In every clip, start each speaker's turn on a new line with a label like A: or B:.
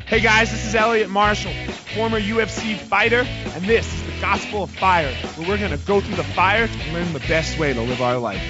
A: Hey guys, this is Eliot Marshall, former UFC fighter, and this is the Gospel of Fire, where we're going to go through the fire and learn the best way to live our life.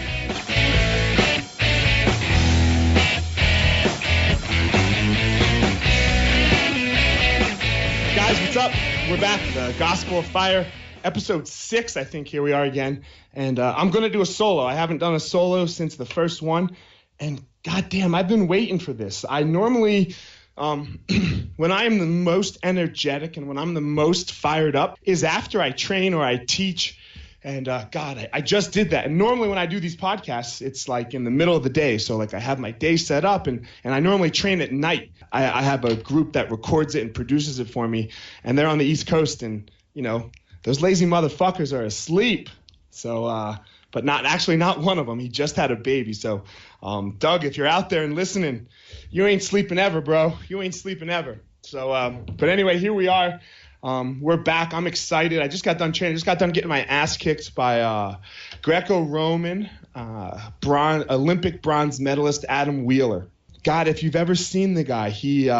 A: Guys, what's up? We're back, the Gospel of Fire, episode 6, I think. Here we are again, and I'm going to do a solo. I haven't done a solo since the first one, and goddamn, I've been waiting for this. I normally... when I am the most energetic and when I'm the most fired up is after I train or I teach. And God, I just did that. And normally when I do these podcasts, it's like in the middle of the day. So like I have my day set up and I normally train at night. I have a group that records it and produces it for me. And they're on the East Coast and, you know, those lazy motherfuckers are asleep. So, but not one of them. He just had a baby. So, Doug, if you're out there and listening, you ain't sleeping ever, bro. You ain't sleeping ever. So, but anyway, here we are. We're back. I'm excited. I just got done training. Just got done getting my ass kicked by Greco-Roman Olympic bronze medalist Adam Wheeler. God, if you've ever seen the guy, he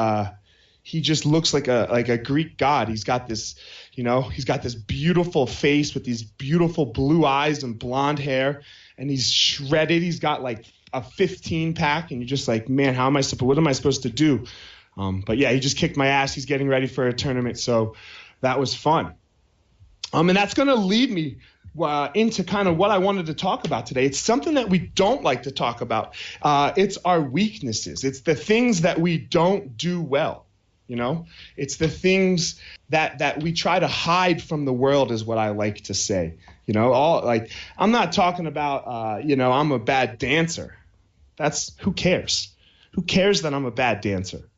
A: just looks like a Greek god. He's got this, you know, he's got this beautiful face with these beautiful blue eyes and blonde hair, and he's shredded. He's got like a 15-pack, and you're just like, man, what am I supposed to do? But yeah, he just kicked my ass. He's getting ready for a tournament, so that was fun. And that's going to lead me into kind of what I wanted to talk about today. It's something that we don't like to talk about. It's our weaknesses. It's the things that we don't do well. You know, it's the things that we try to hide from the world is what I like to say. You know, I'm not talking about, I'm a bad dancer. Who cares? Who cares that I'm a bad dancer?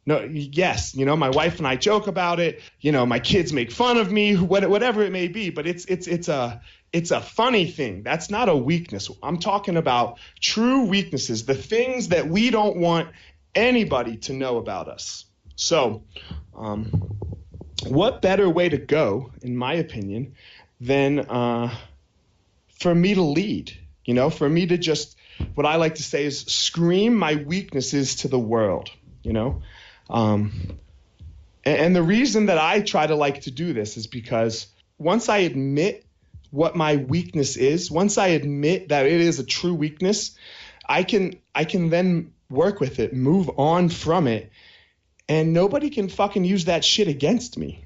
A: No, yes, you know, my wife and I joke about it. You know, my kids make fun of me, whatever it may be. But it's a funny thing. That's not a weakness. I'm talking about true weaknesses, the things that we don't want anybody to know about us. So, what better way to go, in my opinion, than for me to lead? You know, for me to just, what I like to say is scream my weaknesses to the world, you know? And the reason that I try to like to do this is because once I admit what my weakness is, once I admit that it is a true weakness, I can then work with it, move on from it, and nobody can fucking use that shit against me.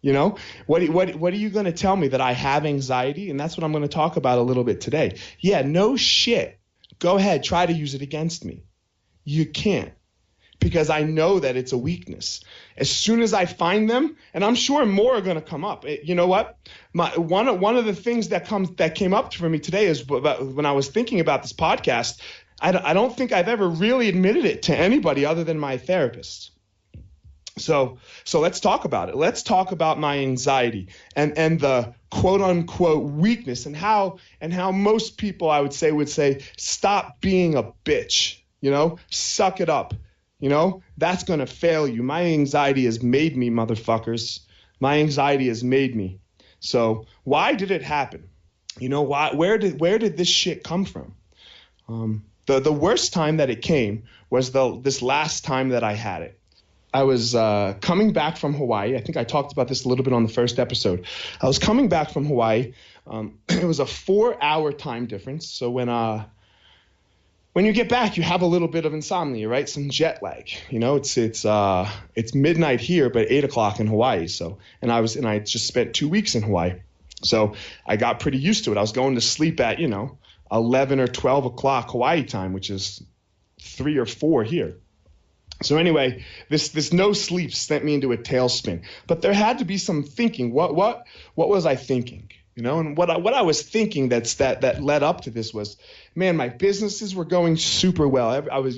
A: You know, what are you going to tell me, that I have anxiety? And that's what I'm going to talk about a little bit today. Yeah, no shit. Go ahead, try to use it against me. You can't, because I know that it's a weakness. As soon as I find them, and I'm sure more are going to come up. You know what? One of the things that came up for me today is when I was thinking about this podcast, I don't think I've ever really admitted it to anybody other than my therapist. So let's talk about it. Let's talk about my anxiety and the quote unquote weakness and how most people, I would say, stop being a bitch, you know, suck it up. You know, that's going to fail you. My anxiety has made me, motherfuckers. My anxiety has made me. So why did it happen? You know, where did this shit come from? The worst time that it came was this last time that I had it. I was coming back from Hawaii. I think I talked about this a little bit on the first episode. I was coming back from Hawaii. It was a 4-hour time difference. So when you get back, you have a little bit of insomnia, right? Some jet lag. You know, it's midnight here, but 8 o'clock in Hawaii. So, and I just spent 2 weeks in Hawaii. So I got pretty used to it. I was going to sleep at, 11 or 12 o'clock Hawaii time, which is 3 or 4 here. So anyway, this no sleep sent me into a tailspin. But there had to be some thinking. What was I thinking? You know, and what I was thinking that led up to this was, man, my businesses were going super well. I was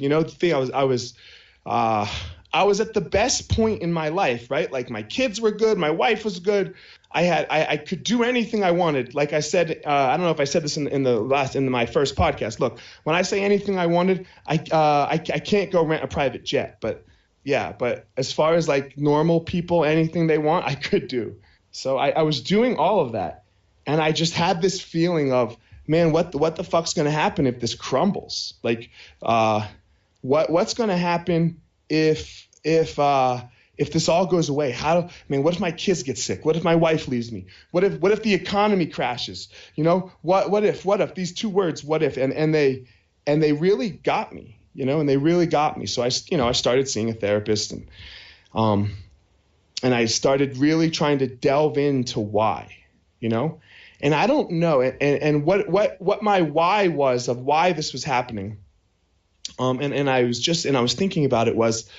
A: at the best point in my life, right? Like my kids were good, my wife was good. I could do anything I wanted. Like I said, I don't know if I said this in my first podcast. Look, when I say anything I wanted, I can't go rent a private jet, but yeah. But as far as like normal people, anything they want, I could do. So I was doing all of that, and I just had this feeling of, man, what the fuck's gonna happen if this crumbles? Like, what's gonna happen if if this all goes away? What if my kids get sick? What if my wife leaves me? What if the economy crashes? What if these two words, what if, and they really got me, and they really got me. So I started seeing a therapist, and I started really trying to delve into why, and I don't know. And what my why was of why this was happening. And I was thinking about it was,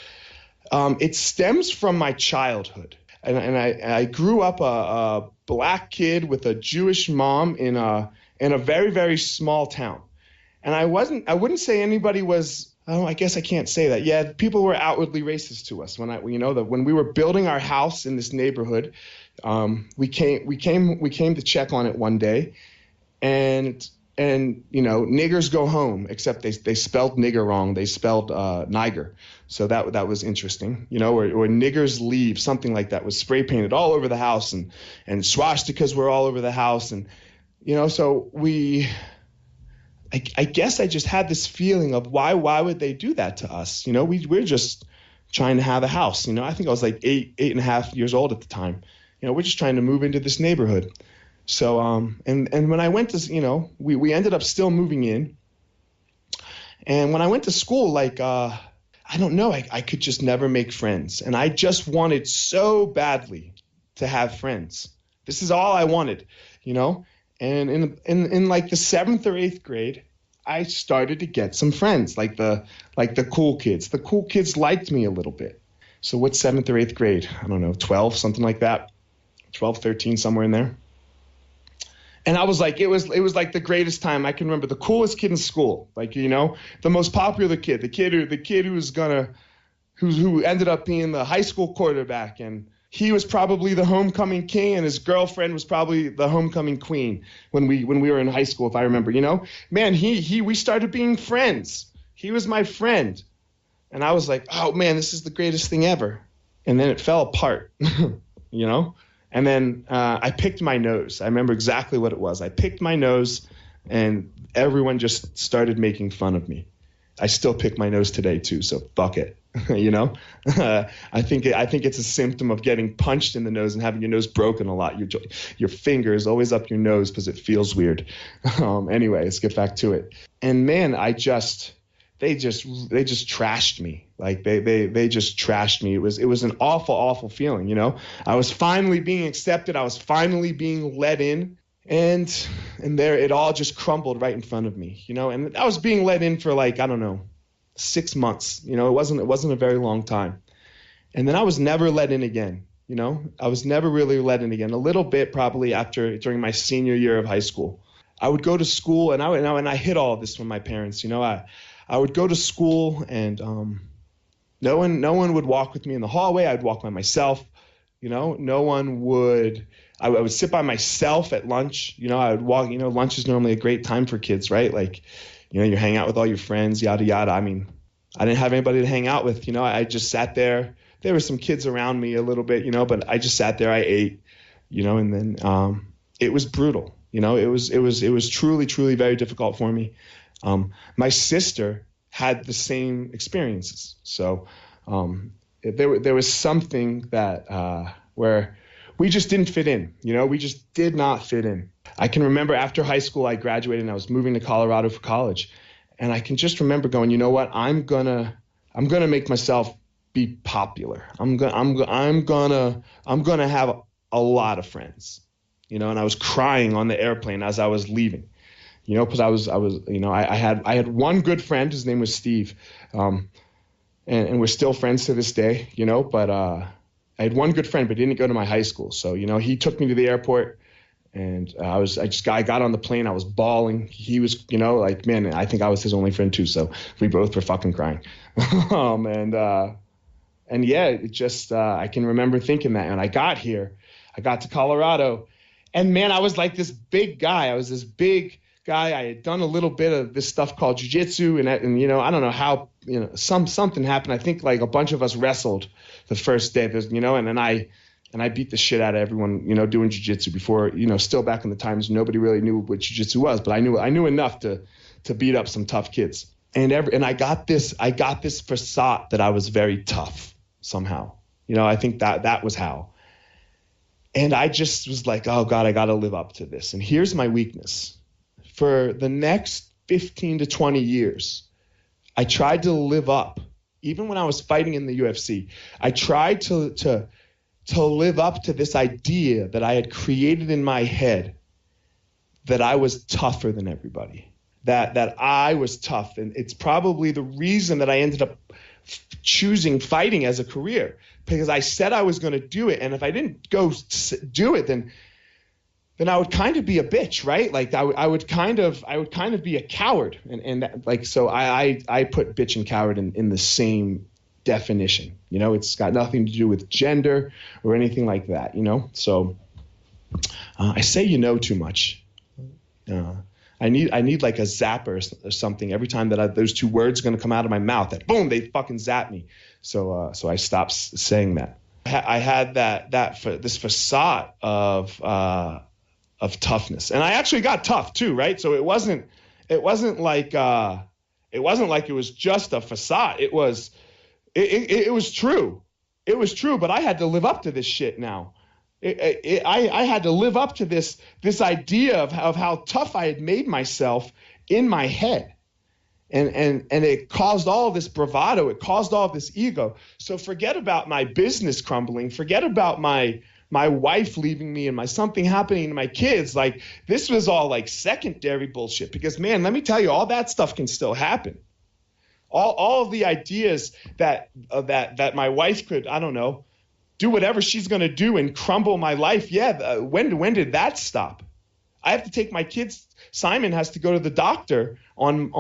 A: it stems from my childhood. And I grew up a black kid with a Jewish mom in a very, very small town. And I wouldn't say anybody was, I guess I can't say that. Yeah, people were outwardly racist to us when we were building our house in this neighborhood. We came to check on it one day, and niggers go home, except they spelled nigger wrong. They spelled Niger. So that was interesting, or niggers leave, something like that was spray painted all over the house, and swastikas were all over the house. And, so I guess I just had this feeling of why would they do that to us? We're just trying to have a house. I think I was like 8.5 years old at the time. We're just trying to move into this neighborhood. So, and when I went to, we ended up still moving in. And when I went to school, I don't know, I could just never make friends. And I just wanted so badly to have friends. This is all I wanted, And in like the 7th or 8th grade, I started to get some friends, like the cool kids. The cool kids liked me a little bit. So what's 7th or 8th grade? I don't know, 12, something like that. 12, 13, somewhere in there. And I was like, it was like the greatest time. I can remember the coolest kid in school, the most popular kid, the kid who ended up being the high school quarterback, and he was probably the homecoming king, and his girlfriend was probably the homecoming queen when we were in high school, if I remember. Man, we started being friends. He was my friend, and I was like, oh man, this is the greatest thing ever. And then it fell apart, And then I picked my nose. I remember exactly what it was. I picked my nose, and everyone just started making fun of me. I still pick my nose today too, so fuck it. I think it's a symptom of getting punched in the nose and having your nose broken a lot. Your finger is always up your nose because it feels weird. Anyway, let's get back to it. And man, they just trashed me. They just trashed me. It was an awful, awful feeling, I was finally being accepted. I was finally being let in, and there it all just crumbled right in front of me, and I was being let in for 6 months. It wasn't a very long time. And then I was never let in again. I was never really let in again. A little bit probably during my senior year of high school. I would go to school, and I hid all of this from my parents. I would go to school, and no one would walk with me in the hallway. I'd walk by myself. No one would. I would sit by myself at lunch. I would walk. Lunch is normally a great time for kids, right? You hang out with all your friends, yada yada. I mean, I didn't have anybody to hang out with. I just sat there. There were some kids around me a little bit, but I just sat there. I ate, and then it was brutal. It was truly, truly very difficult for me. My sister had the same experiences. So there was something that where we just didn't fit in. We just did not fit in. I can remember after high school, I graduated and I was moving to Colorado for college. And I can just remember going, you know what? I'm gonna make myself be popular. I'm gonna have a lot of friends. And I was crying on the airplane as I was leaving. Because I had one good friend. His name was Steve, and we're still friends to this day. But I had one good friend, but he didn't go to my high school. So he took me to the airport, and I got on the plane. I was bawling. He was, man, I think I was his only friend too. So we both were fucking crying, and yeah, it just I can remember thinking that. And I got to Colorado, and man, I was like this big guy. I was this big guy. I had done a little bit of this stuff called jiu-jitsu, and I don't know how, something happened. I think a bunch of us wrestled the first day. And I beat the shit out of everyone, doing jiu-jitsu before, still back in the times nobody really knew what jiu-jitsu was, but I knew enough to beat up some tough kids. And I got this facade that I was very tough. somehow. I think that was how. And I just was like, oh God, I got to live up to this. And here's my weakness. For the next 15 to 20 years, I tried to live up. Even when I was fighting in the UFC, I tried to live up to this idea that I had created in my head, that I was tougher than everybody, that I was tough. And it's probably the reason that I ended up choosing fighting as a career, because I said I was going to do it. And if I didn't go do it, then I would kind of be a bitch, right? Like I would kind of be a coward. And like, so I put bitch and coward in the same definition. It's got nothing to do with gender or anything like that, So I say too much. I need like a zapper or something every time that those two words are going to come out of my mouth. That boom, they fucking zap me. So I stopped saying that. I had this facade of toughness, and I actually got tough too, right? So it wasn't like it was just a facade. It was true. It was true, but I had to live up to this shit now. I had to live up to this idea of how tough I had made myself in my head. And it caused all this bravado. It caused all this ego. So forget about my business crumbling. Forget about my wife leaving me and my something happening to my kids. Like, this was all like secondary bullshit, because man, let me tell you, all that stuff can still happen. All of the ideas that my wife could, I don't know, do whatever she's going to do and crumble my life. Yeah. When did that stop? I have to take my kids. Simon has to go to the doctor on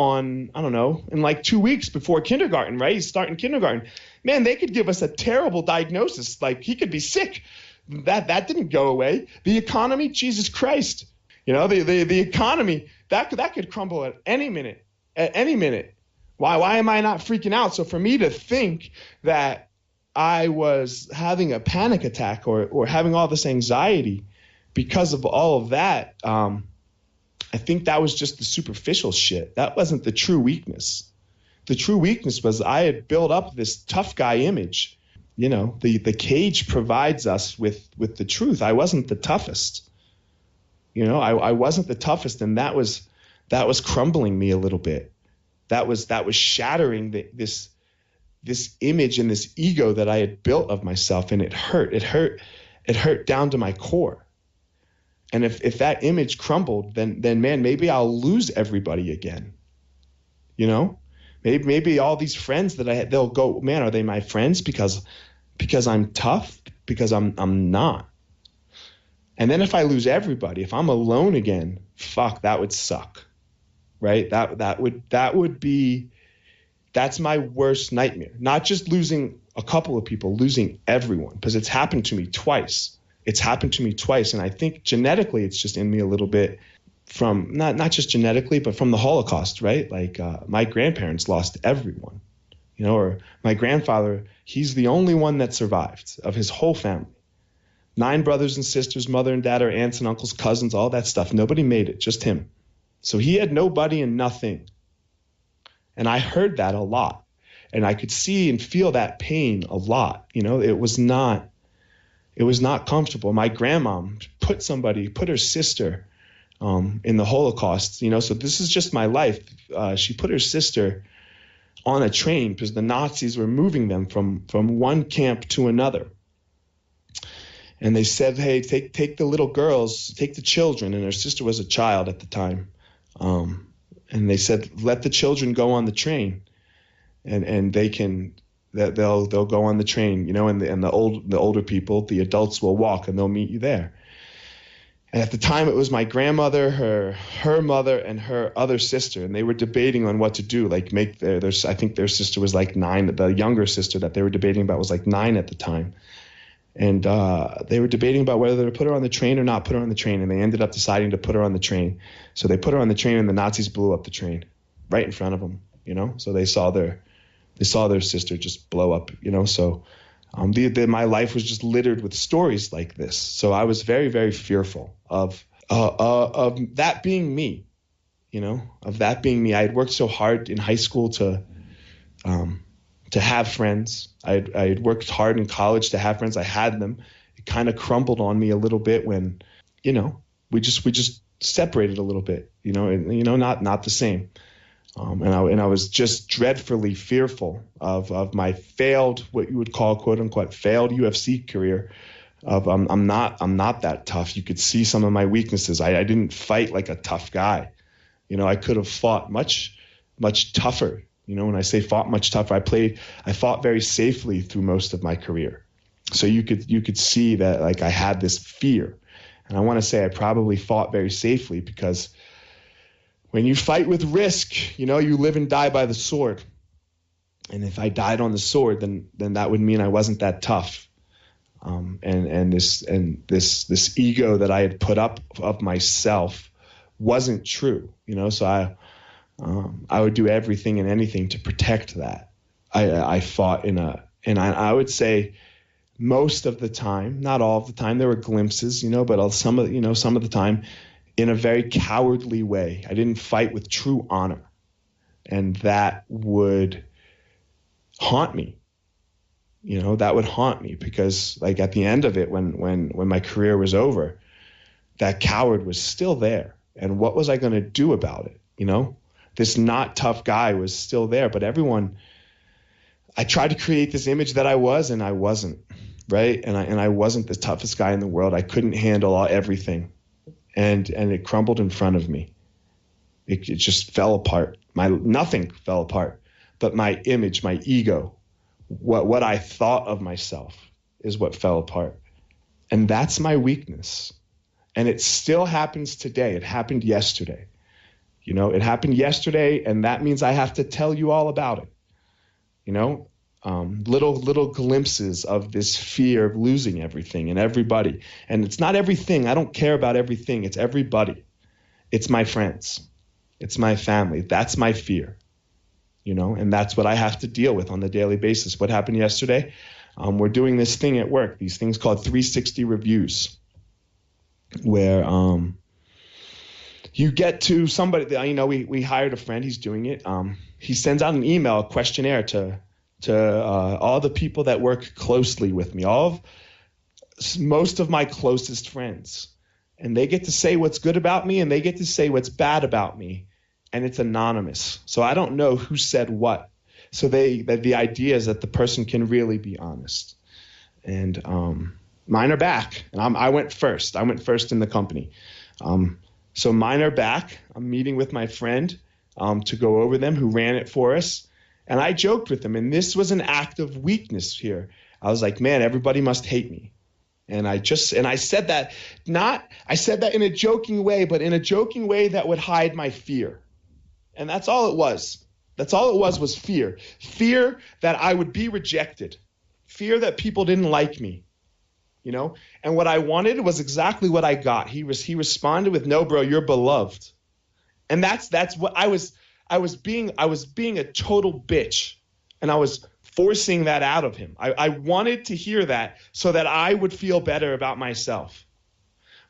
A: I don't know, in like 2 weeks before kindergarten, right? He's starting kindergarten. Man, they could give us a terrible diagnosis. Like, he could be sick. That didn't go away. The economy, Jesus Christ. The economy, that could crumble at any minute. At any minute. Why am I not freaking out? So for me to think that I was having a panic attack or having all this anxiety because of all of that, I think that was just the superficial shit. That wasn't the true weakness. The true weakness was I had built up this tough guy image. The cage provides us with the truth. I wasn't the toughest. I wasn't the toughest, and that was crumbling me a little bit. That was shattering this image and this ego that I had built of myself, and it hurt. It hurt down to my core. And if that image crumbled, then man, maybe I'll lose everybody again. Maybe all these friends that I had, they'll go, man, are they my friends because I'm tough? Because I'm not. And then if I lose everybody, if I'm alone again, fuck, that would suck. Right? That would be, that's my worst nightmare. Not just losing a couple of people, losing everyone, because it's happened to me twice. And I think genetically it's just in me a little bit, from not just genetically, but from the Holocaust, right? Like my grandparents lost everyone, or my grandfather, he's the only one that survived of his whole family. 9 brothers and sisters, mother and dad, or aunts and uncles, cousins, all that stuff. Nobody made it, just him. So he had nobody and nothing. And I heard that a lot. And I could see and feel that pain a lot. It was not comfortable. My grandmom put her sister in the Holocaust, so this is just my life. She put her sister on a train because the Nazis were moving them from one camp to another. And they said, hey, take the little girls, take the children. And her sister was a child at the time. And they said, let the children go on the train and they'll go on the train, and the older people, the adults, will walk and they'll meet you there. And at the time it was my grandmother, her mother, and her other sister, and they were debating on what to do, like make I think their sister was like 9, the younger sister that they were debating about was like 9 at the time. And they were debating about whether to put her on the train or not put her on the train, and they ended up deciding to put her on the train. So they put her on the train, and the Nazis blew up the train right in front of them, So they saw their sister just blow up, So my life was just littered with stories like this. So I was very, very fearful of that being me, of that being me. I had worked so hard in high school to to have friends. I had worked hard in college to have friends. I had them. It kind of crumbled on me a little bit when, we just separated a little bit, not the same. And I was just dreadfully fearful of my failed, what you would call, quote unquote, failed UFC career. I'm not that tough. You could see some of my weaknesses. I didn't fight like a tough guy. I could have fought much tougher. When I say fought much tougher, I fought very safely through most of my career. So you could see that, like, I had this fear. And I want to say I probably fought very safely, because when you fight with risk, you live and die by the sword. And if I died on the sword, then that would mean I wasn't that tough. And this ego that I had put up of myself wasn't true. So I would do everything and anything to protect that. I fought and I would say most of the time, not all of the time, there were glimpses, but some of the time, in a very cowardly way. I didn't fight with true honor. And that would haunt me. That would haunt me, because, like, at the end of it, when my career was over, that coward was still there. And what was I going to do about it? This not tough guy was still there, but I tried to create this image that I was, and I wasn't, right? And I wasn't the toughest guy in the world. I couldn't handle everything. And it crumbled in front of me. It just fell apart. Nothing fell apart, but my image, my ego, what I thought of myself is what fell apart. And that's my weakness. And it still happens today. It happened yesterday. It happened yesterday, and that means I have to tell you all about it. Little glimpses of this fear of losing everything and everybody. And it's not everything. I don't care about everything. It's everybody. It's my friends. It's my family. That's my fear. And that's what I have to deal with on a daily basis. What happened yesterday? We're doing this thing at work, these things called 360 reviews, where you get to somebody, we hired a friend, he's doing it. He sends out an email, a questionnaire to all the people that work closely with me, most of my closest friends. And they get to say what's good about me, and they get to say what's bad about me. And it's anonymous. So I don't know who said what. So the idea is that the person can really be honest. And mine are back. And I went first. I went first in the company. So mine are back. I'm meeting with my friend to go over them, who ran it for us. And I joked with him. And this was an act of weakness here. I was like, man, everybody must hate me. And I said that in a joking way, but in a joking way that would hide my fear. And that's all it was. That's all it was fear. Fear that I would be rejected. Fear that people didn't like me. And what I wanted was exactly what I got. He responded with, "No, bro, you're beloved." And that's what I was being a total bitch. And I was forcing that out of him. I wanted to hear that so that I would feel better about myself.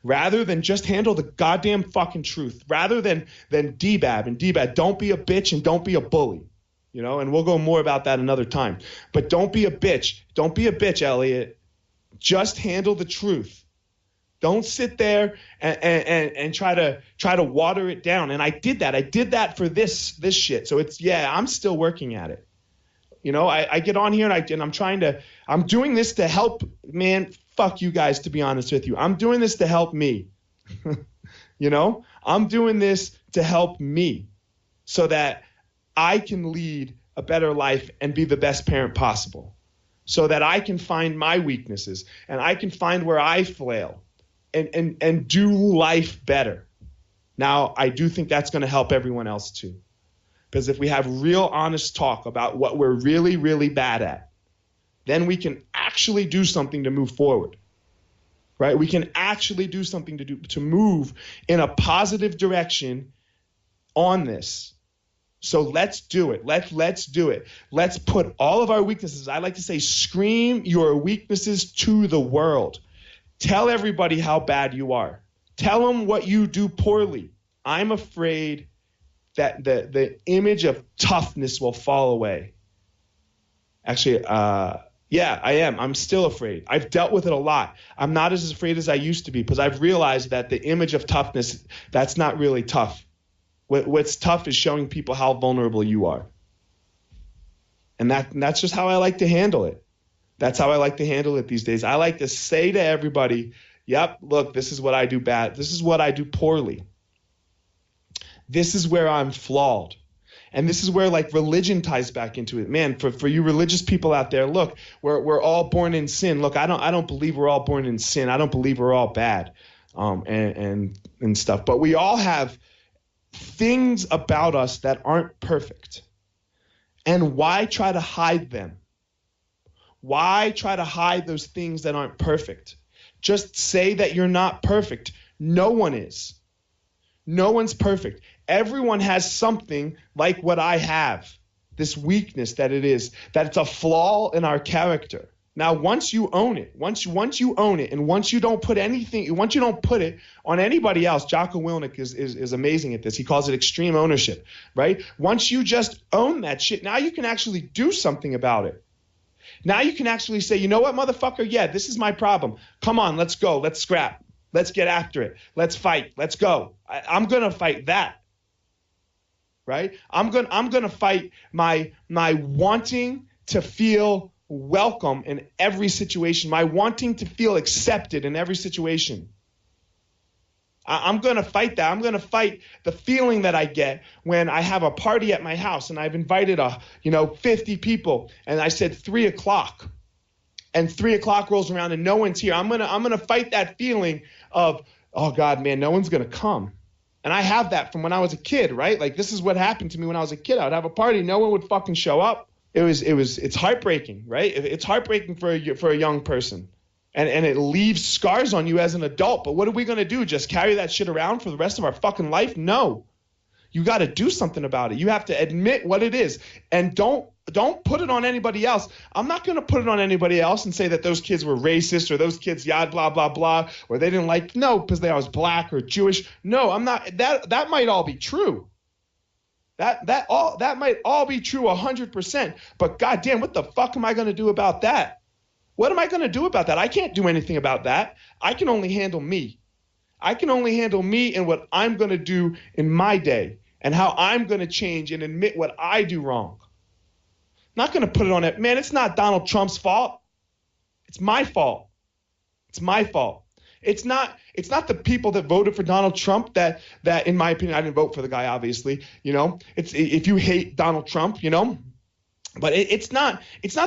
A: Rather than just handle the goddamn fucking truth. Rather than debab and debab. Don't be a bitch and don't be a bully. And we'll go more about that another time. But don't be a bitch. Don't be a bitch, Eliot. Just handle the truth. Don't sit there and try to water it down. And I did that. I did that for this shit. So I'm still working at it. I get on here and I'm doing this to help, man. Fuck you guys, to be honest with you. I'm doing this to help me. I'm doing this to help me so that I can lead a better life and be the best parent possible. So that I can find my weaknesses and I can find where I flail and do life better. Now, I do think that's going to help everyone else too. Because if we have real honest talk about what we're really, really bad at, then we can actually do something to move forward, right? We can actually do something to move in a positive direction on this. So let's do it. Let's do it. Let's put all of our weaknesses, I like to say, scream your weaknesses to the world. Tell everybody how bad you are. Tell them what you do poorly. I'm afraid that the image of toughness will fall away. Actually, yeah, I am. I'm still afraid. I've dealt with it a lot. I'm not as afraid as I used to be because I've realized that the image of toughness, that's not really tough. What's tough is showing people how vulnerable you are. And that's just how I like to handle it. That's how I like to handle it these days. I like to say to everybody, yep, look, this is what I do bad. This is what I do poorly. This is where I'm flawed. And this is where like religion ties back into it. Man, for you religious people out there, look, we're all born in sin. Look, I don't believe we're all born in sin. I don't believe we're all bad and stuff. But we all have things about us that aren't perfect. And why try to hide them? Why try to hide those things that aren't perfect? Just say that you're not perfect. No one is. No one's perfect. Everyone has something like what I have, this weakness that it's a flaw in our character. Now, once you own it, once you own it, and once you don't put it on anybody else, Jocko Willink is amazing at this. He calls it extreme ownership, right? Once you just own that shit, now you can actually do something about it. Now you can actually say, you know what, motherfucker? Yeah, this is my problem. Come on, let's go. Let's scrap. Let's get after it. Let's fight. Let's go. I'm going to fight that. Right? I'm going to fight my wanting to feel welcome in every situation, my wanting to feel accepted in every situation. I'm going to fight that. I'm going to fight the feeling that I get when I have a party at my house and I've invited 50 people and I said 3 o'clock and 3 o'clock rolls around and no one's here. I'm going to fight that feeling of, oh God, man, no one's going to come. And I have that from when I was a kid, right? Like this is what happened to me when I was a kid. I would have a party. No one would fucking show up. It's heartbreaking, right? It's heartbreaking for a young person. And it leaves scars on you as an adult. But what are we going to do? Just carry that shit around for the rest of our fucking life? No. You got to do something about it. You have to admit what it is. And don't put it on anybody else. I'm not going to put it on anybody else and say that those kids were racist or those kids, yada, blah, blah, blah, or they didn't like, no, because they was black or Jewish. No, I'm not. That might all be true. That might all be true 100%. But goddamn, what the fuck am I going to do about that? What am I going to do about that? I can't do anything about that. I can only handle me. I can only handle me and what I'm going to do in my day and how I'm going to change and admit what I do wrong. I'm not going to put it on it. Man, it's not Donald Trump's fault. It's my fault. It's my fault. It's not the people that voted for Donald Trump that in my opinion, I didn't vote for the guy, obviously, it's if you hate Donald Trump, but it's not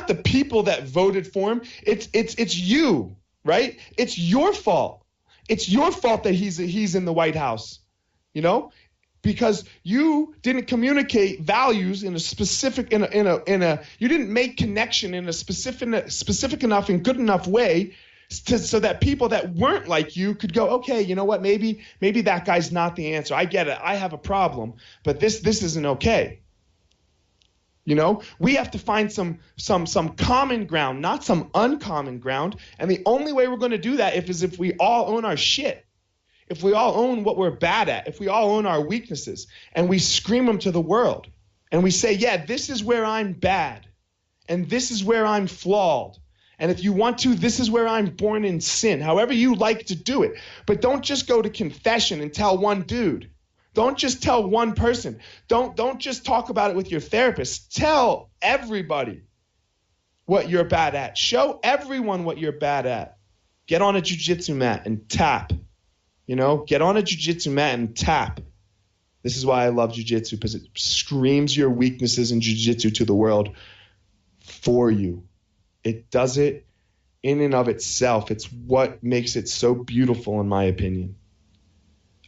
A: the people that voted for him. It's you, right? It's your fault. It's your fault that he's in the White House, because you didn't communicate values in a specific you didn't make connection in a specific enough and good enough way so that people that weren't like you could go, okay, you know what? Maybe that guy's not the answer. I get it. I have a problem, but this isn't okay. We have to find some common ground, not some uncommon ground. And the only way we're going to do that is if we all own our shit. If we all own what we're bad at, if we all own our weaknesses and we scream them to the world and we say, yeah, this is where I'm bad and this is where I'm flawed. And if you want to, this is where I'm born in sin, however you like to do it. But don't just go to confession and tell one dude. Don't just tell one person. Don't just talk about it with your therapist. Tell everybody what you're bad at. Show everyone what you're bad at. Get on a jiu-jitsu mat and tap. Get on a jiu-jitsu mat and tap. This is why I love jiu-jitsu, because it screams your weaknesses in jiu-jitsu to the world for you. It does it in and of itself. It's what makes it so beautiful, in my opinion.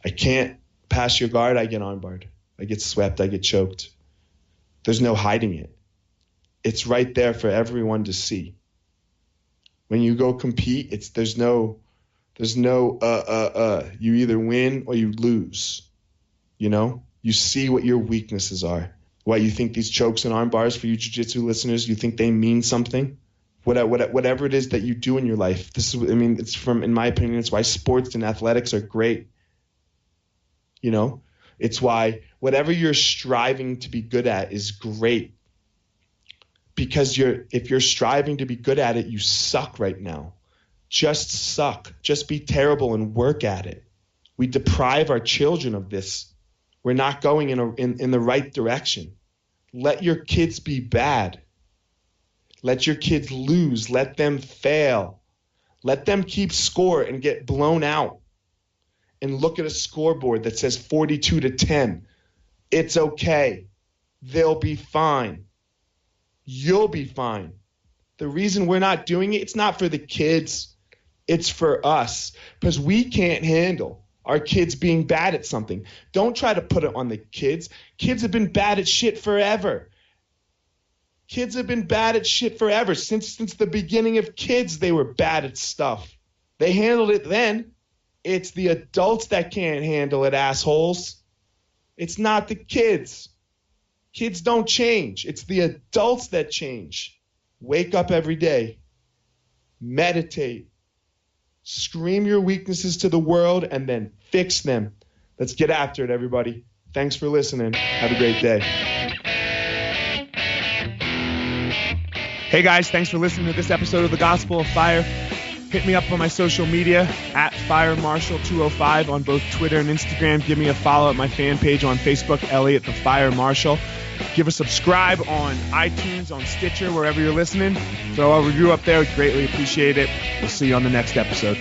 A: I can't pass your guard, I get armbarred. I get swept, I get choked. There's no hiding it. It's right there for everyone to see. When you go compete, there's no you either win or you lose. You see what your weaknesses are. Why you think these chokes and arm bars, for you jiu-jitsu listeners, you think they mean something? Whatever it is that you do in your life. In my opinion, it's why sports and athletics are great. It's why whatever you're striving to be good at is great. because if you're striving to be good at it, you suck right now. Just suck. Just be terrible and work at it. We deprive our children of this. We're not going in the right direction. Let your kids be bad. Let your kids lose. Let them fail. Let them keep score and get blown out. And look at a scoreboard that says 42-10. It's okay. They'll be fine. You'll be fine. The reason we're not doing it, it's not for the kids. It's for us. Because we can't handle our kids being bad at something. Don't try to put it on the kids. Kids have been bad at shit forever. Kids have been bad at shit forever. Since the beginning of kids, they were bad at stuff. They handled it then. It's the adults that can't handle it, assholes. It's not the kids. Kids don't change. It's the adults that change. Wake up every day. Meditate. Scream your weaknesses to the world and then fix them. Let's get after it, everybody. Thanks for listening. Have a great day. Hey guys, thanks for listening to this episode of The Gospel of Fire. Hit me up on my social media at FireMarshal205 on both Twitter and Instagram. Give me a follow at my fan page on Facebook, Eliot the Fire Marshal. Give a subscribe on iTunes, on Stitcher, wherever you're listening. Throw a review up there. We'd greatly appreciate it. We'll see you on the next episode.